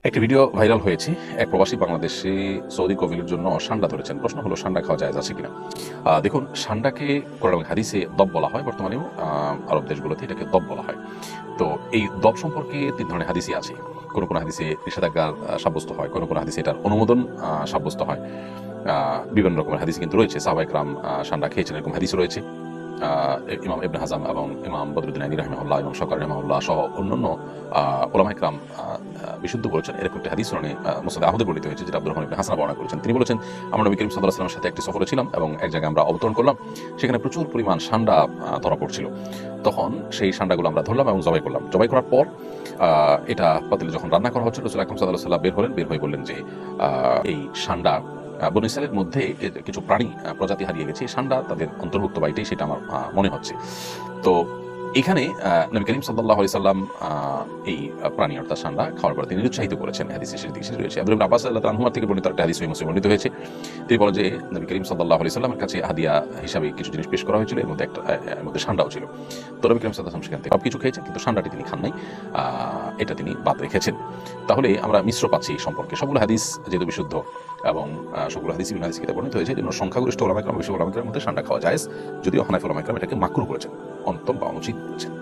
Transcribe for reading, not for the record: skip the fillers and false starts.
একটি video viral হয়েছে। এক প্রবাসী বাংলাদেশে সৌদি কবিলের জন্য সান্ডা ধরেছেন। প্রশ্ন হলো, সান্ডা খাওয়া যায় আছে কিনা? দেখুন, সান্ডাকে কোরআন এবং হাদিসে দব বলা হয়। বর্তমানেও আরব দেশগুলোতে এটাকে দব বলা হয়। তো এই দব সম্পর্কে তিন ধরনের হাদিসই আছে। কোনো কোনো হাদিসে নিষেধাজ্ঞা সাব্যস্ত হয়, কোনো কোনো হাদিসে এটার অনুমোদন সাব্যস্ত হয়। বিভিন্ন রকমের হাদিস কিন্তু রয়েছে। সাহাবা ইকরাম সান্ডা খেয়েছেন, এরকম হাদিস রয়েছে। ইমাম ইবনে হাজাম এবং ইমাম বদরুদ্দিন আইনি রাহিমাহুল্লাহ এবং শওকানি রাহিমাহুল্লাহ সহ অন্যান্য উলামা ইকরাম বিশুদ্ধ বলেছেন। এরকম একটি হাদিস শুনে মুসনাদে আহমদে বর্ণিত হয়েছে, যেটা আব্দুর রহমান ইবনে হাসান বর্ণনা করেছেন। তিনি বলেছেন, আমরা নবী করিম সাল্লাল্লাহু আলাইহি ওয়াসাল্লামের সাথে একটি সফরে ছিলাম এবং এক জায়গায় আমরা অবতরণ করলাম। সেখানে প্রচুর পরিমাণ সান্ডা ধরা পড়ছিল। তখন সেই সান্ডাগুলো আমরা ধরলাম এবং জবাই করলাম। জবাই করার পর এটা পাতিলে যখন রান্না করা হচ্ছিল, রাসূল আকরাম সাল্লাল্লাহু আলাইহি ওয়াসাল্লাম বের হলেন। বের হয়ে বললেন যে এই সান্ডা বনী ইসরাইলের মধ্যে কিছু প্রাণী প্রজাতি হারিয়ে গেছে, এই সান্ডা তাদের অন্তর্ভুক্ত বা এটাই সেটা আমার মনে হচ্ছে। তো এখানে নবী করিম সাল্লাল্লাহু আলাইহি সাল্লাম এই প্রাণী অর্থাৎ সান্ডা খাওয়ার পর তিনি উৎসাহিত করেছেন। হাদিসে সেটি রয়েছে। আব্দুল্লাহ ইবনে আব্বাস রাদিয়াল্লাহু আনহু থেকে বর্ণিত একটা হাদিস সহিহ মুসলিমে বর্ণিত হয়েছে। তিনি বলেন যে নবী করিম সাল্লাল্লাহু আলাইহি সাল্লামের কাছে হাদিয়া হিসাবে কিছু জিনিস পেশ করা হয়েছিল। এর মধ্যে এর মধ্যে সান্ডাও ছিল। তো নবী করিম সাল্লাল্লাহু আলাইহি সাল্লাম সেখান থেকে সবকিছু খেয়েছেন, কিন্তু সান্ডাটি তিনি খান নাই। এটা তিনি বাদ রেখেছেন। তাহলে আমরা মিশ্র পাচ্ছি এই সম্পর্কে। সবগুলো হাদিস যেহেতু বিশুদ্ধ এবং সবগুলো হাদিস বিভিন্ন হাদিস কিতাবে বর্ণিত হয়েছে, এজন্য সংখ্যাগরিষ্ঠ উলামা ইকরাম, বেশি উলামা ইকরামের মধ্যে সান্ডা খাওয়া জায়েজ, যদিও হানাফি উলামা ইকরাম এটাকে মাকরুহ করেছেন, অন্তম বা অনুচিত বলেছেন।